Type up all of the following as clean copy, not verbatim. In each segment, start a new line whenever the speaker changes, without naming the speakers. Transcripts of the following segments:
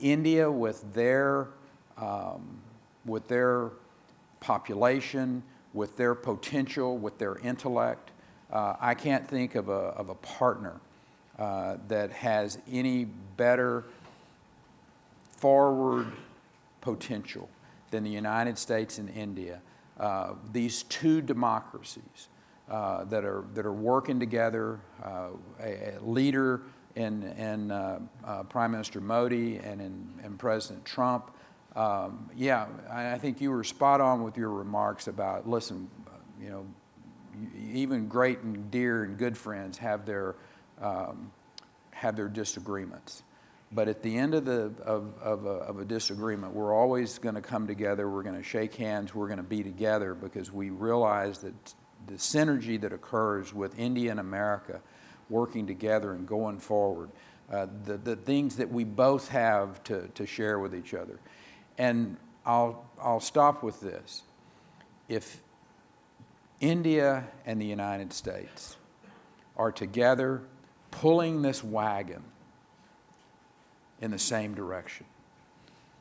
India, with their population, with their potential, with their intellect, I can't think of a partner that has any better forward potential than the United States and India. These two democracies that are working together, a leader in Prime Minister Modi and in President Trump. Yeah, I think you were spot on with your remarks about, listen, you know, even great and dear and good friends have their disagreements. But at the end of a disagreement, we're always going to come together, we're going to shake hands, we're going to be together, because we realize that the synergy that occurs with India and America working together and going forward, the things that we both have to share with each other. And I'll stop with this. If India and the United States are together pulling this wagon in the same direction,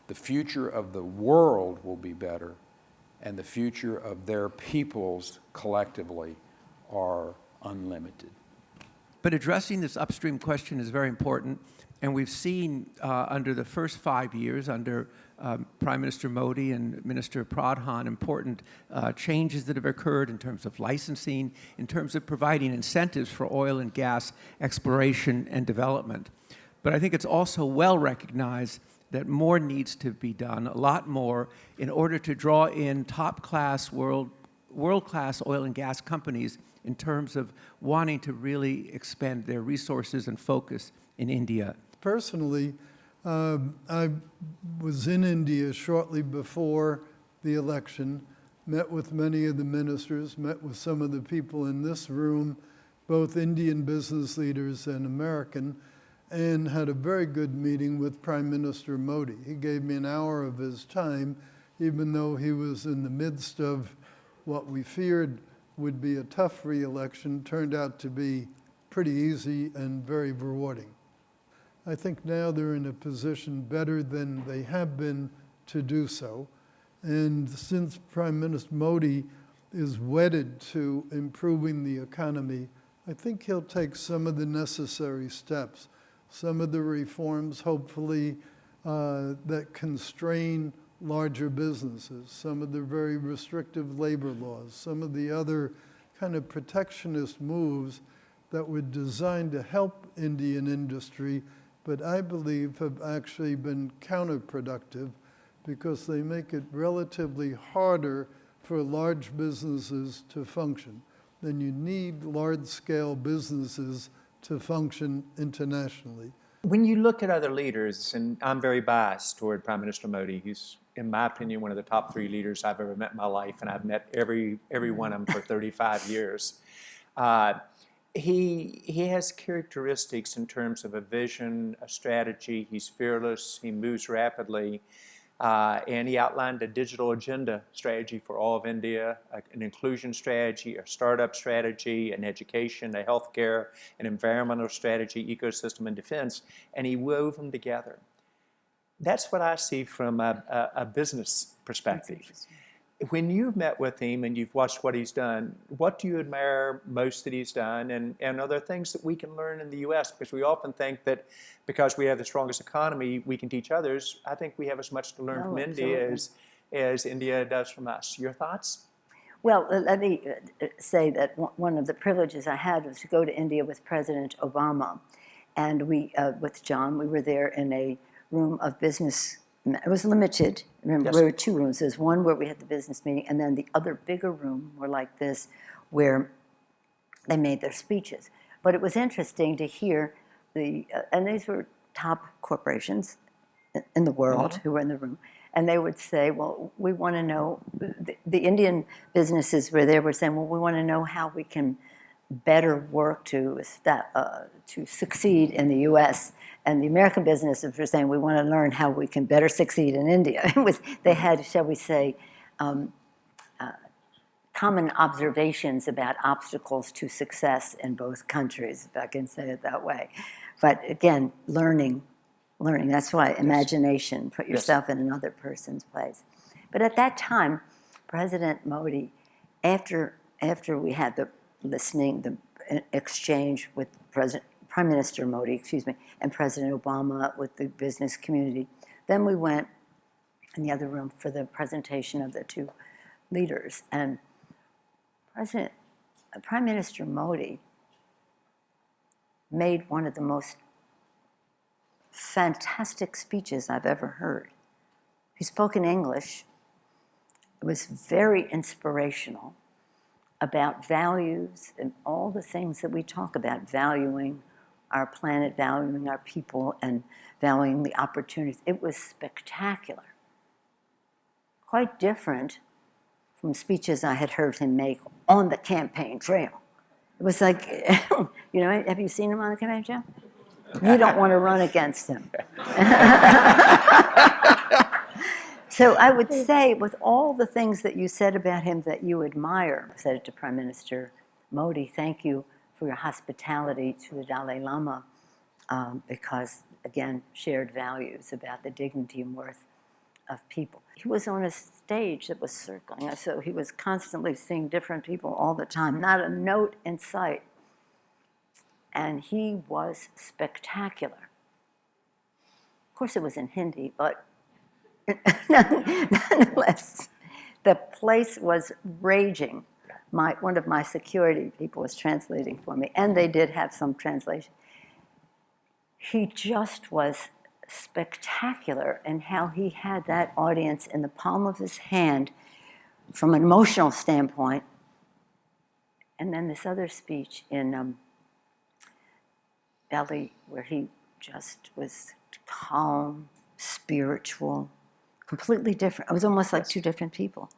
the future of the world will be better, and the future of their peoples collectively are unlimited.
But addressing this upstream question is very important, and we've seen under the first 5 years, under Prime Minister Modi and Minister Pradhan, important changes that have occurred in terms of licensing, in terms of providing incentives for oil and gas exploration and development. But I think it's also well recognized that more needs to be done, a lot more, in order to draw in top-class, world-class oil and gas companies in terms of wanting to really expand their resources and focus in India.
Personally, I was in India shortly before the election, met with many of the ministers, met with some of the people in this room, both Indian business leaders and American, and had a very good meeting with Prime Minister Modi. He gave me an hour of his time, even though he was in the midst of what we feared would be a tough re-election, turned out to be pretty easy and very rewarding. I think now they're in a position better than they have been to do so. And since Prime Minister Modi is wedded to improving the economy, I think he'll take some of the necessary steps, some of the reforms, hopefully, that constrain larger businesses, some of the very restrictive labor laws, some of the other kind of protectionist moves that were designed to help Indian industry, but I believe have actually been counterproductive because they make it relatively harder for large businesses to function. Then you need large-scale businesses to function internationally.
When you look at other leaders, and I'm very biased toward Prime Minister Modi, he's, in my opinion, one of the top 3 leaders I've ever met in my life, and I've met every one of them for 35 years. He has characteristics in terms of a vision, a strategy. He's fearless, he moves rapidly, and he outlined a digital agenda strategy for all of India, an inclusion strategy, a startup strategy, an education, a healthcare, an environmental strategy, ecosystem, and defense, and he wove them together. That's what I see from a business perspective. When you've met with him and you've watched what he's done, what do you admire most that he's done? And are there things that we can learn in the U.S.? Because we often think that because we have the strongest economy, we can teach others. I think we have as much to learn from India as India does from us. Your thoughts?
Well, let me say that one of the privileges I had was to go to India with President Obama. And we, with John, we were there in a room of business. It was limited. Remember,
Yes.
there were 2 rooms. There's one where we had the business meeting, and then the other bigger room, more like this, where they made their speeches. But it was interesting to hear and these were top corporations in the world who were in the room, and they would say, well, we want to know, the Indian businesses were there were saying, well, we want to know how we can better work to succeed in the U.S., and the American businesses were saying, we want to learn how we can better succeed in India. They had, shall we say, common observations about obstacles to success in both countries, if I can say it that way. But again, learning learning. That's why imagination, put yourself in another person's place. But at that time, President Modi, after we had the listening, the exchange with Prime Minister Modi, excuse me, and President Obama with the business community, then we went in the other room for the presentation of the two leaders. And Prime Minister Modi made one of the most fantastic speeches I've ever heard. He spoke in English. It was very inspirational about values and all the things that we talk about, valuing our planet, valuing our people, and valuing the opportunities. It was spectacular. Quite different from speeches I had heard him make on the campaign trail. It was like, you know, have you seen him on the campaign trail? You don't want to run against him. So I would say, with all the things that you said about him that you admire, I said it to Prime Minister Modi, thank you for your hospitality to the Dalai Lama, because, again, shared values about the dignity and worth of people. He was on a stage that was circling us, so he was constantly seeing different people all the time, not a note in sight. And he was spectacular. Of course, it was in Hindi, but nonetheless, the place was raging. One of my security people was translating for me, and they did have some translation. He just was spectacular in how he had that audience in the palm of his hand from an emotional standpoint. And then this other speech in Delhi, where he just was calm, spiritual, completely different. It was almost like two different people.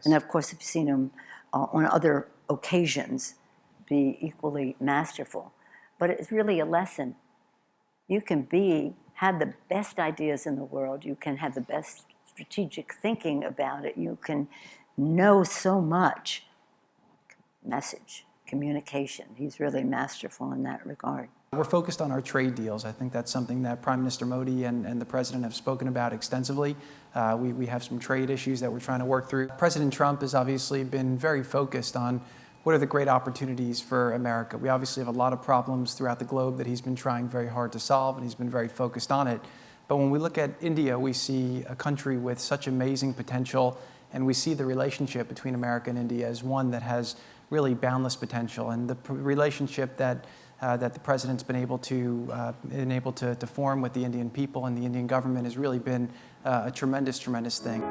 And of course, I've seen him on other occasions be equally masterful. But it's really a lesson. You can have the best ideas in the world. You can have the best strategic thinking about it. You can know so much. Message, communication. He's really masterful in that regard.
We're focused on our trade deals. I think that's something that Prime Minister Modi and the President have spoken about extensively. We have some trade issues that we're trying to work through. President Trump has obviously been very focused on what are the great opportunities for America. We obviously have a lot of problems throughout the globe that he's been trying very hard to solve, and he's been very focused on it. But when we look at India, we see a country with such amazing potential, and we see the relationship between America and India as one that has really boundless potential. And the relationship that the President's been able to form with the Indian people and the Indian government has really been a tremendous, tremendous thing.